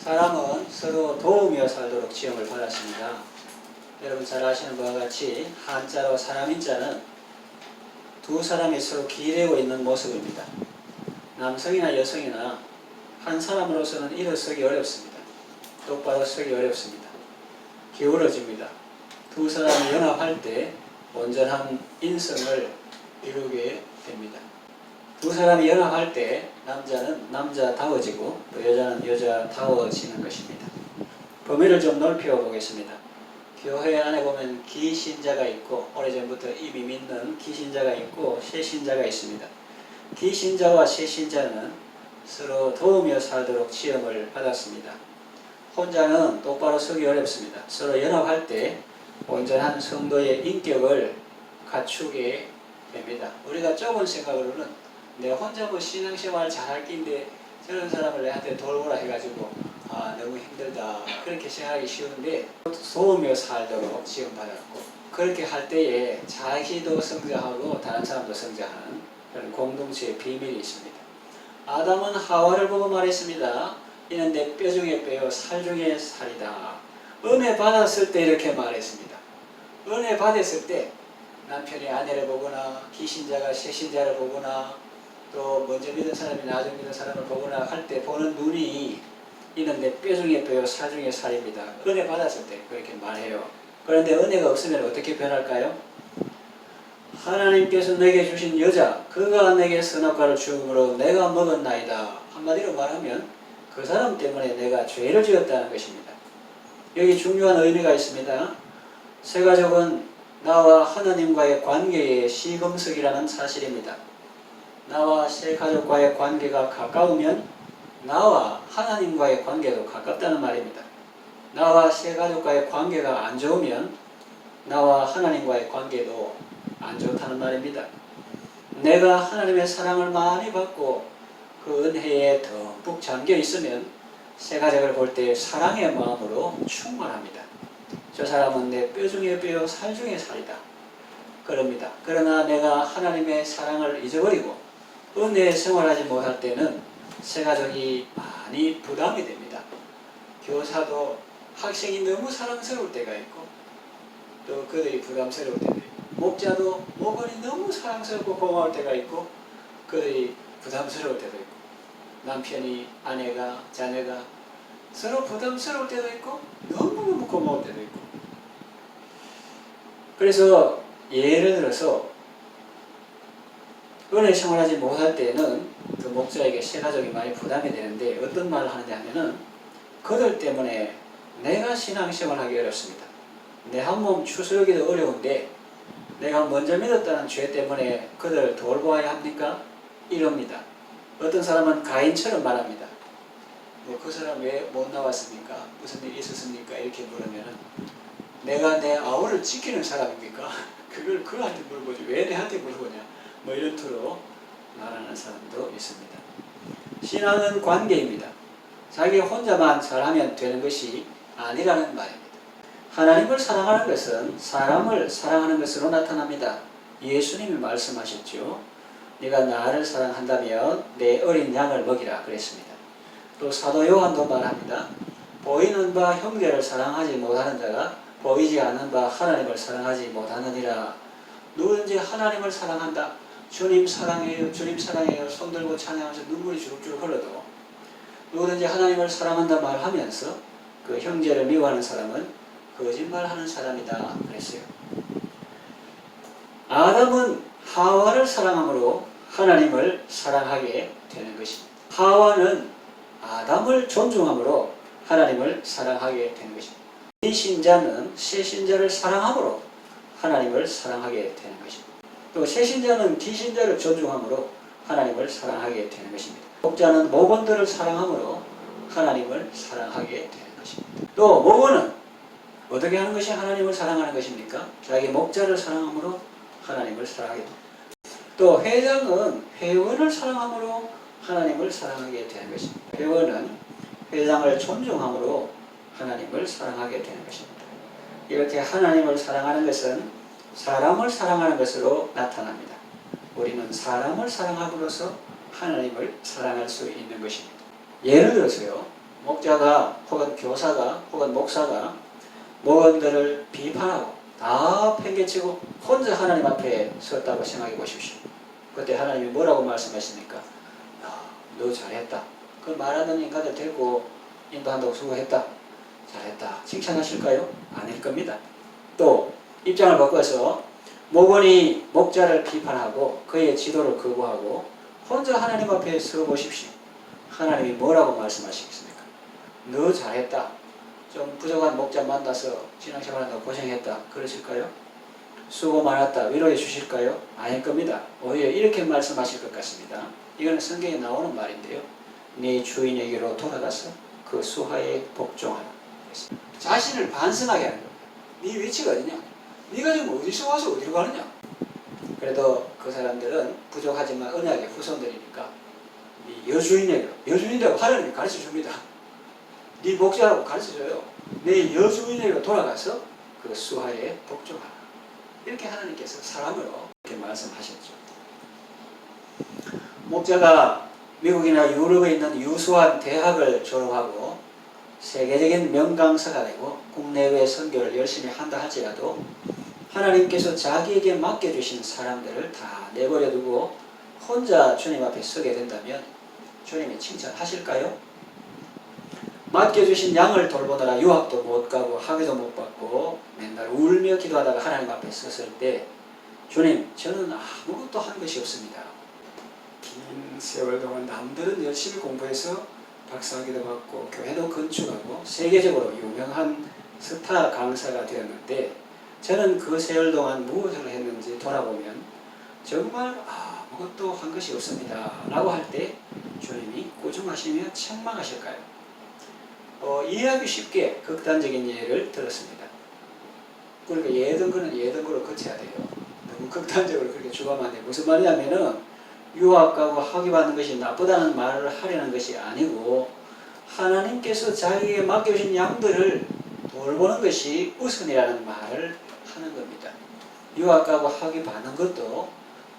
사람은 서로 도우며 살도록 지음을 받았습니다. 여러분 잘 아시는 바와 같이 한자로 사람인자는 두 사람이 서로 기대고 있는 모습입니다. 남성이나 여성이나 한 사람으로서는 일어서기 어렵습니다. 똑바로 서기 어렵습니다. 기울어집니다. 두 사람이 연합할 때 온전한 인성을 이루게 됩니다. 두 사람이 연합할 때 남자는 남자다워지고 또 여자는 여자다워지는 것입니다. 범위를 좀 넓혀 보겠습니다. 교회 안에 보면 기신자가 있고 오래전부터 이미 믿는 기신자가 있고 새신자가 있습니다. 기신자와 새신자는 서로 도우며 살도록 지음을 받았습니다. 혼자는 똑바로 서기 어렵습니다. 서로 연합할 때 온전한 성도의 인격을 갖추게 됩니다. 우리가 좁은 생각으로는 내 혼자 뭐 신앙생활 잘할 낀데 저런 사람을 내한테 돌보라 해가지고 너무 힘들다 그렇게 생각하기 쉬운데 도우며 살도록 지원받았고 그렇게 할 때에 자기도 성장하고 다른 사람도 성장하는 그런 공동체의 비밀이 있습니다. 아담은 하와를 보고 말했습니다. 이는 내 뼈 중에 뼈요 살 중에 살이다. 은혜 받았을 때 이렇게 말했습니다. 은혜 받았을 때 남편이 아내를 보거나 기신자가 새신자를 보거나 또 먼저 믿은 사람이 나중 믿은 사람을 보거나 할 때 보는 눈이 이는 내 뼈 중에 뼈요 살 중에 살입니다. 은혜 받았을 때 그렇게 말해요. 그런데 은혜가 없으면 어떻게 변할까요? 하나님께서 내게 주신 여자 그가 내게 선악과를 주므로 내가 먹었나이다. 한마디로 말하면 그 사람 때문에 내가 죄를 지었다는 것입니다. 여기 중요한 의미가 있습니다. 새가족은 나와 하나님과의 관계의 시금석이라는 사실입니다. 나와 새가족과의 관계가 가까우면 나와 하나님과의 관계도 가깝다는 말입니다. 나와 새가족과의 관계가 안 좋으면 나와 하나님과의 관계도 안 좋다는 말입니다. 내가 하나님의 사랑을 많이 받고 그 은혜에 듬뿍 잠겨 있으면 새가족을 볼 때 사랑의 마음으로 충만합니다. 저 사람은 내 뼈 중에 뼈요 살 중에 살이다. 그럽니다. 그러나 내가 하나님의 사랑을 잊어버리고 은혜에 생활하지 못할 때는 새가족이 많이 부담이 됩니다. 교사도 학생이 너무 사랑스러울 때가 있고 또 그들이 부담스러울 때도 있고 목자도 목원이 너무 사랑스럽고 고마울 때가 있고 그들이 부담스러울 때도 있고 남편이 아내가 자녀가 서로 부담스러울 때도 있고 너무너무 고마울 때도 있고 그래서 예를 들어서 은혜 생활하지 못할 때는 그 목자에게 새가족이 많이 부담이 되는데 어떤 말을 하느냐 하면은 그들 때문에 내가 신앙생활하기 어렵습니다. 내 한 몸 추스르기도 어려운데 내가 먼저 믿었다는 죄 때문에 그들을 돌보아야 합니까? 이럽니다. 어떤 사람은 가인처럼 말합니다. 뭐 그 사람 왜 못 나왔습니까? 무슨 일이 있었습니까? 이렇게 물으면은 내가 내 아우를 지키는 사람입니까? 그걸 그한테 물어보지 왜 내한테 물어보냐? 뭐 이런 투로 말하는 사람도 있습니다. 신앙은 관계입니다. 자기 혼자만 잘하면 되는 것이 아니라는 말입니다. 하나님을 사랑하는 것은 사람을 사랑하는 것으로 나타납니다. 예수님이 말씀하셨죠. 네가 나를 사랑한다면 내 어린 양을 먹이라 그랬습니다. 또 사도 요한도 말합니다. 보이는 바 형제를 사랑하지 못하는 자가 보이지 않는 바 하나님을 사랑하지 못하느니라. 누구든지 하나님을 사랑한다. 주님 사랑해요. 주님 사랑해요. 손들고 찬양하면서 눈물이 주룩주룩 흘러도 누구든지 하나님을 사랑한다 말하면서 그 형제를 미워하는 사람은 거짓말하는 사람이다 그랬어요. 아담은 하와를 사랑함으로 하나님을 사랑하게 되는 것입니다. 하와는 아담을 존중함으로 하나님을 사랑하게 되는 것입니다. 이 신자는 새신자를 사랑함으로 하나님을 사랑하게 되는 것입니다. 또 새신자는 기신자를 존중함으로 하나님을 사랑하게 되는 것입니다. 목자는 목원들을 사랑함으로 하나님을 사랑하게 되는 것입니다. 또 목원은 어떻게 하는 것이 하나님을 사랑하는 것입니까? 자기 목자를 사랑함으로 하나님을 사랑하게 됩니다. 또 회장은 회원을 사랑함으로 하나님을 사랑하게 되는 것입니다. 회원은 회장을 존중함으로 하나님을 사랑하게 되는 것입니다. 이렇게 하나님을 사랑하는 것은 사람을 사랑하는 것으로 나타납니다. 우리는 사람을 사랑함으로써 하나님을 사랑할 수 있는 것입니다. 예를 들어서요. 목자가 혹은 교사가 혹은 목사가 목원들을 비판하고 다 팽개치고 혼자 하나님 앞에 섰다고 생각해 보십시오. 그때 하나님이 뭐라고 말씀하십니까? 너 잘했다. 그 말하는 인간들 데리고 인도한다고 수고했다. 잘했다. 칭찬하실까요? 아닐 겁니다. 또 입장을 바꿔서 목원이 목자를 비판하고 그의 지도를 거부하고 혼자 하나님 앞에 서 보십시오. 하나님이 뭐라고 말씀하시겠습니까? 너 잘했다. 좀 부족한 목자 만나서 신앙생활한다고 고생했다. 그러실까요? 수고 많았다. 위로해 주실까요? 아닐 겁니다. 오히려 이렇게 말씀하실 것 같습니다. 이거는 성경에 나오는 말인데요. 네 주인에게로 돌아가서 그 수하에 복종하라. 자신을 반성하게 하는 겁니다. 네 위치가 어디냐? 네가 지금 어디서 와서 어디로 가느냐? 그래도 그 사람들은 부족하지만 언약의 후손들이니까 네 여주인에게로, 여주인이라고 하나님이 가르쳐 줍니다. 네 목자라고 가르쳐 줘요. 내 여주인에게로 돌아가서 그 수하에 복종하라. 이렇게 하나님께서 사람으로 이렇게 말씀하셨죠. 목자가 미국이나 유럽에 있는 유수한 대학을 졸업하고 세계적인 명강사가 되고 국내외 선교를 열심히 한다 할지라도 하나님께서 자기에게 맡겨주신 사람들을 다 내버려 두고 혼자 주님 앞에 서게 된다면 주님이 칭찬하실까요? 맡겨주신 양을 돌보느라 유학도 못 가고 학위도 못 받고 맨날 울며 기도하다가 하나님 앞에 섰을 때 주님, 저는 아무것도 한 것이 없습니다. 긴 세월 동안 남들은 열심히 공부해서 박사학위도 받고 교회도 건축하고 세계적으로 유명한 스타 강사가 되었는데 저는 그 세월 동안 무엇을 했는지 돌아보면 정말 아무것도 한 것이 없습니다. 라고 할 때 주님이 꾸중하시며 책망하실까요? 이해하기 쉽게 극단적인 예를 들었습니다. 그러니까 예던 거는 예던 거로 거쳐야 돼요. 너무 극단적으로 그렇게 주가면 안 돼요. 무슨 말이냐면은 유학 가고 학위 받는 것이 나쁘다는 말을 하려는 것이 아니고 하나님께서 자기에게 맡겨주신 양들을 돌보는 것이 우선이라는 말을 하는 겁니다. 유학 가고 학위 받는 것도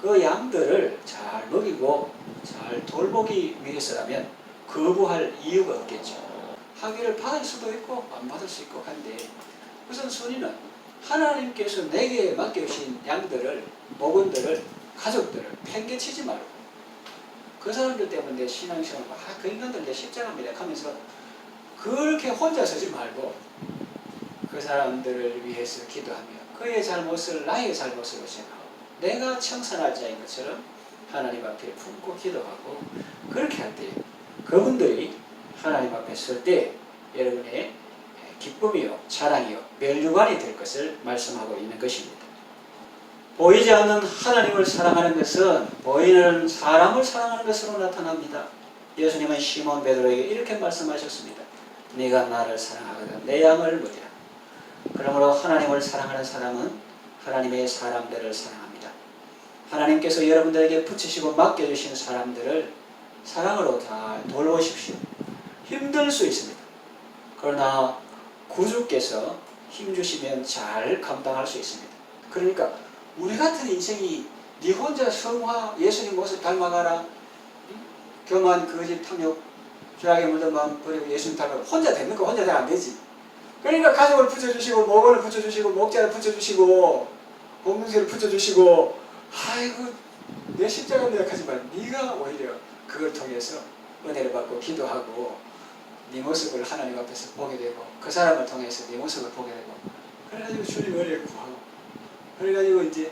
그 양들을 잘 먹이고 잘 돌보기 위해서라면 거부할 이유가 없겠죠. 학위를 받을 수도 있고 안 받을 수 있고 한데 우선순위는 하나님께서 내게 맡겨주신 양들을, 목원들을, 가족들을 팽개치지 말고 그 사람들 때문에 내 신앙생활 그 인간들 내 십자가입니다 하면서 그렇게 혼자 서지 말고 그 사람들을 위해서 기도하며 그의 잘못을 나의 잘못으로 생각하고 내가 청산할 자인 것처럼 하나님 앞에 품고 기도하고 그렇게 할 때 그분들이 하나님 앞에 설 때 여러분의 기쁨이요 자랑이요 멸류관이 될 것을 말씀하고 있는 것입니다. 보이지 않는 하나님을 사랑하는 것은 보이는 사람을 사랑하는 것으로 나타납니다. 예수님은 시몬 베드로에게 이렇게 말씀하셨습니다. 네가 나를 사랑하거든 내 양을 먹이라. 그러므로 하나님을 사랑하는 사람은 하나님의 사람들을 사랑합니다. 하나님께서 여러분들에게 붙이시고 맡겨주신 사람들을 사랑으로 잘 돌보십시오. 힘들 수 있습니다. 그러나 구주께서 힘주시면 잘 감당할 수 있습니다. 그러니까 우리 같은 인생이 네 혼자 성화 예수님 모습 닮아가라 교만 거짓 탐욕 죄악에 물든 마음 버리고 예수님 닮아가라 혼자 되는 거 혼자 되면 안 되지. 그러니까 가족을 붙여주시고 목원을 붙여주시고 목자를 붙여주시고 공동체를 붙여주시고 아이고 내 십자가입니다 하지만 네가 오히려 그걸 통해서 은혜를 받고 기도하고 네 모습을 하나님 앞에서 보게 되고 그 사람을 통해서 네 모습을 보게 되고 그래가지고 주님 은혜를 구하고 그래가지고 이제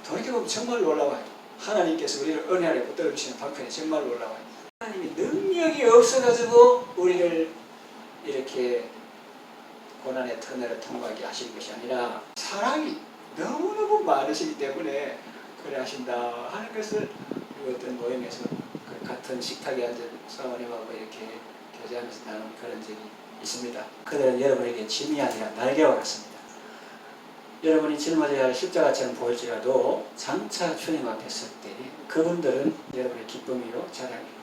돌이켜보면 정말 놀라워요. 하나님께서 우리를 은혜 아래 붙들어주시는 방편이 정말 놀라워요. 하나님이 능력이 없어가지고 우리를 이렇게 고난의 터널을 통과하게 하시는 것이 아니라 사랑이 너무너무 많으시기 때문에 그래 하신다 하는 것을 어떤 모임에서 같은 식탁에 앉은 사모님하고 이렇게 교제하면서 나눈 그런 적이 있습니다. 그들은 여러분에게 짐이 아니라 날개와 같습니다. 여러분이 짊어져야 할 십자가처럼 보일지라도 장차 주님 앞에 설 때 그분들은 여러분의 기쁨이요 자랑이요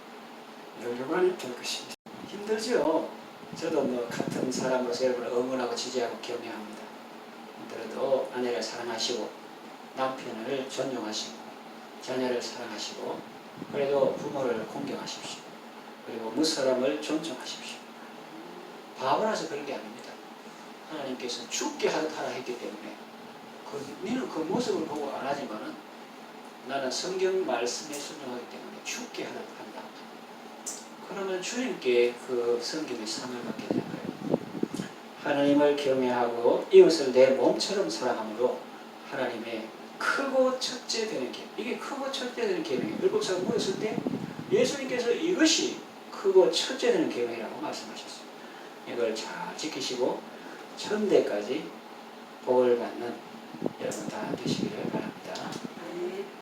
멸류관이 될 것입니다. 힘들죠. 저도 같은 사람으로서 여러분을 응원하고 지지하고 격려합니다. 힘들어도 아내를 사랑하시고 남편을 존중하시고 자녀를 사랑하시고 그래도 부모를 공경하십시오. 그리고 무사람을 존중하십시오. 바보라서 그런 게 아닙니다. 하나님께서 죽게 하듯 하라 했기 때문에 너는 그 모습을 보고 안 하지만은 나는 성경 말씀에 순종하기 때문에 죽게 하듯 한다. 그러면 주님께 그 성경의 상을 받게 되는 거예요. 하나님을 경외하고 이웃을 내 몸처럼 사랑함으로 하나님의 크고 첫째 되는 계명. 이게 크고 첫째 되는 계명이에요. 율법사가 모였을 때 예수님께서 이것이 크고 첫째 되는 계명이라고 말씀하셨어요. 이걸 잘 지키시고 천대까지 복을 받는 여러분 다 되시기를 바랍니다.